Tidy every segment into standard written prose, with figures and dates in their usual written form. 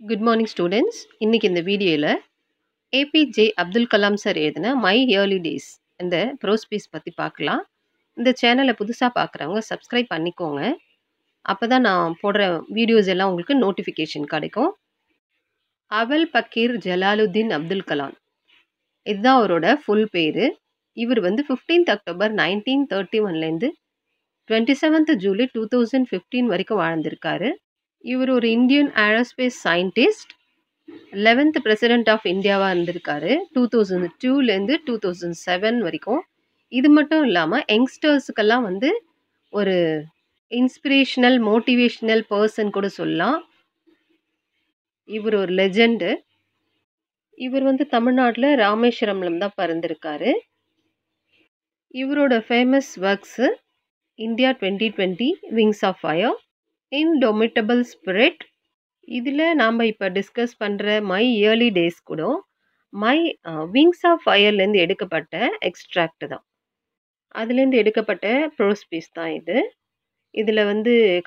Good morning students. இன்னைக்கு இந்த வீடியோவில் ஏபிஜே அப்துல் கலாம் சார் எழுதின மை இயர்லி டேஸ் இந்த ப்ரோஸ் பீஸ் பற்றி பார்க்கலாம். இந்த சேனலை புதுசாக பார்க்குறவங்க சப்ஸ்கிரைப் பண்ணிக்கோங்க. அப்போ தான் நான் போடுற வீடியோஸ் எல்லாம் உங்களுக்கு நோட்டிஃபிகேஷன் கிடைக்கும். அவல் பக்கீர் ஜலாலுத்தீன் அப்துல் கலாம், இதுதான் அவரோட ஃபுல் பேர். இவர் 15th அக்டோபர் 1931லேருந்து 27th ஜூலை 2015 வரைக்கும் வாழ்ந்திருக்காரு. இவர் ஒரு Indian aerospace scientist, 11th president of இந்தியாவாக இருந்திருக்காரு 2002லேருந்து 2007 வரைக்கும். இது மட்டும் இல்லாமல் யங்ஸ்டர்ஸுக்கெல்லாம் ஒரு இன்ஸ்பிரேஷனல் மோட்டிவேஷ்னல் பர்சன் கூட சொல்லலாம். இவர் ஒரு லெஜெண்டு. இவர் தமிழ்நாட்டில் ராமேஸ்வரம்ல தான் பிறந்திருக்காரு. இவரோட famous works India 2020, wings of fire, indomitable spirit. இதில் நாம் இப்போ டிஸ்கஸ் பண்ணுற மை இயர்லி டேஸ் கூட மை விங்ஸ் ஆஃப் ஃபயர்லேருந்து எடுக்கப்பட்ட எக்ஸ்ட்ராக்ட் தான். அதுலேருந்து எடுக்கப்பட்ட ப்ரோஸ் பீஸ் தான் இது. இதில்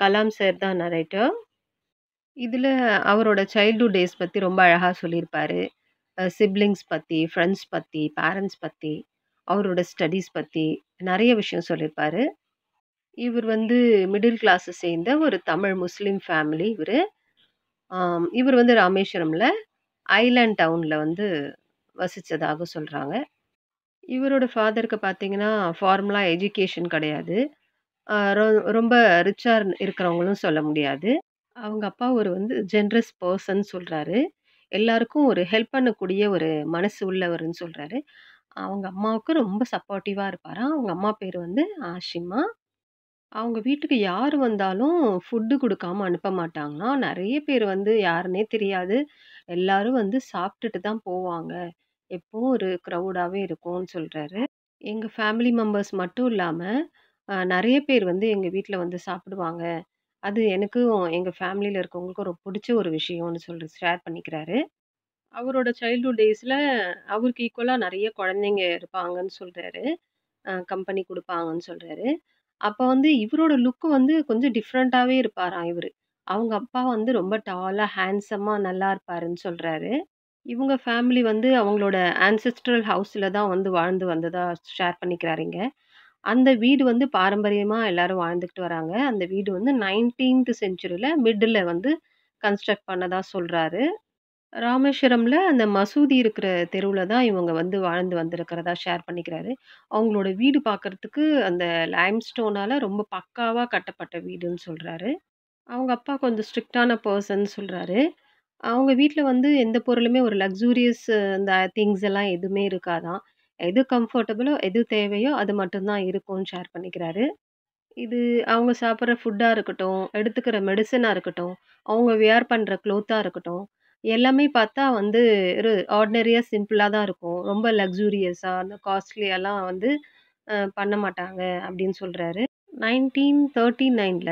கலாம் சார் தான் நரேட்டர். இதில் அவரோட சைல்ட்ஹுட் டேஸ் பற்றி ரொம்ப அழகாக சொல்லியிருப்பார். சிப்ளிங்ஸ் பற்றி, ஃப்ரெண்ட்ஸ் பற்றி, பேரண்ட்ஸ் பற்றி, அவரோட ஸ்டடீஸ் பற்றி நிறைய விஷயம் சொல்லியிருப்பார். இவர் மிடில் கிளாஸை சேர்ந்த ஒரு தமிழ் முஸ்லீம் ஃபேமிலி. இவர் ராமேஸ்வரமில் ஐலாண்ட் டவுனில் வசித்ததாக சொல்கிறாங்க. இவரோட ஃபாதருக்கு பார்த்தீங்கன்னா ஃபார்மலாக எஜுகேஷன் கிடையாது. ரொம்ப ரிச்சாக இருக்கிறவங்களும் சொல்ல முடியாது. அவங்க அப்பா ஒரு ஜென்ரஸ் பர்சன் சொல்கிறாரு. எல்லாருக்கும் ஒரு ஹெல்ப் பண்ணக்கூடிய ஒரு மனசு உள்ளவர்னு சொல்கிறாரு. அவங்க அம்மாவுக்கு ரொம்ப சப்போர்ட்டிவாக இருப்பாராம். அவங்க அம்மா பேர் ஆஷிமா. அவங்க வீட்டுக்கு யார் வந்தாலும் ஃபுட்டு குடுக்காம அனுப்ப மாட்டாங்களாம். நெறைய பேர் யாருன்னே தெரியாது. எல்லாரும் சாப்பிட்டுட்டு தான் போவாங்க. எப்பவும் ஒரு க்ரவுடாவே இருக்கும்னு சொல்றாரு. எங்க ஃபேமிலி மெம்பர்ஸ் மட்டும் இல்லாம, நெறைய பேர் எங்க வீட்ல சாப்பிடுவாங்க. அது எனக்கும் எங்க ஃபேமிலில இருக்கவங்களுக்கும் ரொம்ப புடிச்ச ஒரு விஷயம்னு சொல்லி ஷேர் பண்ணிக்கிறாரு. அவரோட சைல்ட்ஹுட் டேஸ்ல அவருக்கு ஈக்குவலா நெறைய குழந்தைங்க இருப்பாங்கன்னு சொல்றாரு. கம்பெனி குடுப்பாங்கன்னு சொல்றாரு. அப்ப இவரோட லுக் கொஞ்சம் டிஃப்ரெண்ட்டாவே இருப்பாராம் இவரு. அவங்க அப்பா ரொம்ப டாலா, ஹேண்ட்ஸமா நல்லா இருப்பாருன்னு சொல்றாரு. இவங்க ஃபேமிலி அவங்களோட ஆன்செஸ்ட்ரல் ஹவுஸ்ல தான் வாழ்ந்து வந்ததா ஷேர் பண்ணிக்கிறாருங்க. அந்த வீடு பாரம்பரியமா எல்லாரும் வாழ்ந்துகிட்டு வராங்க. அந்த வீடு 19th செஞ்சுரில மிட்ல கன்ஸ்ட்ரக்ட் பண்ணதா சொல்றாரு. ராமேஸ்வரம்ல அந்த மசூதி இருக்கிற தெருவுல தான் இவங்க வாழ்ந்து வந்திருக்கிறதா ஷேர் பண்ணிக்கிறாரு. அவங்களோட வீடு பார்க்கறதுக்கு அந்த லைம்ஸ்டோனால ரொம்ப பக்காவா கட்டப்பட்ட வீடுன்னு சொல்றாரு. அவங்க அப்பா கொஞ்சம் ஸ்ட்ரிக்ட்டான பெர்சன் சொல்றாரு. அவங்க வீட்ல எந்த பொருளுமே ஒரு லக்ஸூரியஸ் இந்த திங்ஸ் எல்லாம் எதுவுமே இருக்காதாம். எது கம்ஃபர்டபுளோ, எது தேவையோ அது மட்டும் தான் இருக்கும்னு ஷேர் பண்ணிக்கிறாரு. இது அவங்க சாப்பிடுற ஃபுட்டா இருக்கட்டும், எடுத்துக்கிற மெடிசினா இருக்கட்டும், அவங்க வியர் பண்ற க்ளோத்தா இருக்கட்டும், எல்லாமே பார்த்தா ஒரு ஆர்டினரியா சிம்பிளா தான் இருக்கும். ரொம்ப லக்ஸூரியஸா, அந்த காஸ்ட்லியாலாம் பண்ண மாட்டாங்க அப்படின்னு சொல்றாரு. 1939ல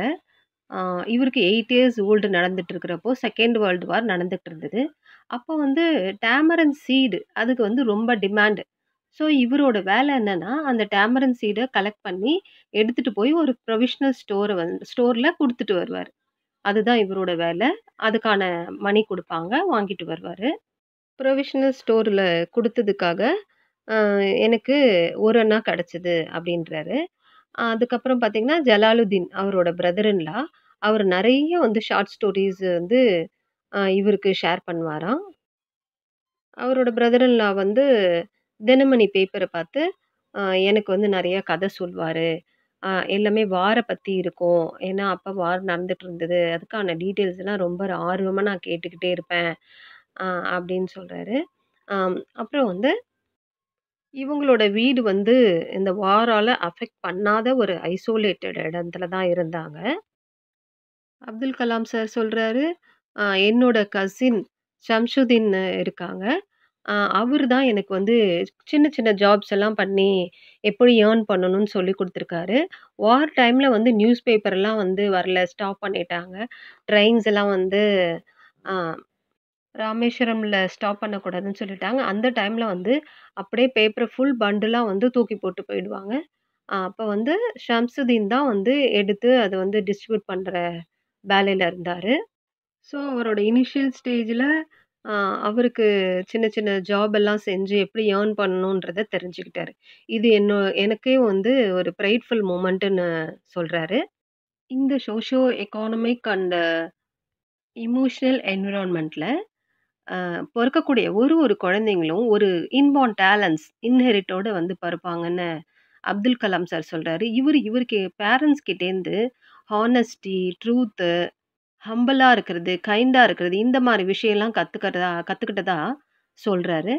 அ இவருக்கு 8 இயர்ஸ் ஓல்டு நடந்துட்டு இருக்கிறப்போ, செகண்ட் வேர்ல்டு வார் நடந்துட்டு இருந்தது. அப்போ டேமரன் சீடு அதுக்கு ரொம்ப டிமாண்ட். ஸோ இவரோட வேலை என்னன்னா, அந்த டேமரன் சீட கலெக்ட் பண்ணி, எடுத்துட்டு போய் ஒரு ப்ரொவிஷனல் ஸ்டோர்ல குடுத்துட்டு வருவாரு. அதுதான் இவரோட வேலை. அதுக்கான மணி குடுப்பாங்க. வாங்கிட்டு வருவாரு. ப்ரொவிஷனல் ஸ்டோர்ல குடுத்ததுக்காக, அ எனக்கு 1 அண்ணா கிடைச்சது அப்டின்றாரு. அதுக்கப்புறம் பார்த்தீங்கன்னா, ஜலாலுத்தீன் அவரோட பிரதர் இன் லா. அவரு நெறைய ஷார்ட் ஸ்டோரீஸ் இவருக்கு ஷேர் பண்ணுவாராம். அவரோட பிரதர் இன் லா தினமணி பேப்பர பார்த்து, அ எனக்கு நெறைய கதை சொல்வாரு. எல்லாமே வார பத்தி இருக்கும். ஏன்னா, அப்ப வார் நடந்துட்டு இருந்தது. அதுக்கான டீட்டெயில்ஸ் எல்லாம் ரொம்ப ஆர்வமா நான் கேட்டுக்கிட்டே இருப்பேன். அ அப்படின்னு சொல்றாரு. அப்புறம் இவங்களோட வீடு இந்த வாரால அஃபெக்ட் பண்ணாத ஒரு ஐசோலேட்டட் இடத்துல தான் இருந்தாங்க. அப்துல் கலாம் சார் சொல்றாரு, என்னோட கசின் ஷம்சுதீன் இருக்காங்க. அவரு தான் எனக்கு சின்ன சின்ன ஜாப்ஸ் எல்லாம் பண்ணி, எப்படி ஏர்ன் பண்ணணும்னு சொல்லிக் குடுத்துருக்காரு. வார் டைம்ல நியூஸ் பேப்பர்லாம் வரல. ஸ்டாப் பண்ணிட்டாங்க. ட்ரெயின்ஸ் எல்லாம் அ ராமேஸ்வரம்ல ஸ்டாப் பண்ணக்கூடாதுன்னு சொல்லிட்டாங்க. அந்த டைம்ல அப்படியே பேப்பர ஃபுல் பண்டிலா தூக்கி போட்டு போயிடுவாங்க. அப்ப ஷம்சுதீன் தான் எடுத்து அத டிஸ்ட்ரிபியூட் பண்ற வேலையில இருந்தாரு. ஸோ, அவரோட இனிஷியல் ஸ்டேஜ்ல அ அவருக்கு சின்ன சின்ன ஜாப் எல்லாம் செஞ்சு எப்படி ஏர்ன் பண்ணணுன்றத தெரிஞ்சுக்கிட்டாரு. இது எனக்கே வந்து ஒரு பிரைட்ஃபுல் மொமெண்ட்டுன்னு சொல்றாரு. இந்த சோஷியோ எக்கானமிக் அண்ட் எமோஷனல் என்விரான்மென்ட்ல பொறக்கக்கூடிய ஒரு குழந்தைங்களும் ஒரு இன்பார்ன் டேலண்ட்ஸ் இன்ஹெரிட்டோட வந்து பிறப்பாங்கன்னு அப்துல் கலாம் சார் சொல்றாரு. இவருக்கு பேரண்ட்ஸ் கிட்டேருந்து ஹானஸ்டி, ட்ரூத்து, ஹம்பிளா இருக்கிறது, கைண்டா இருக்கிறது இந்த மாரி விஷயம்லாம் கத்துக்கிட்டதா சொல்றாரு.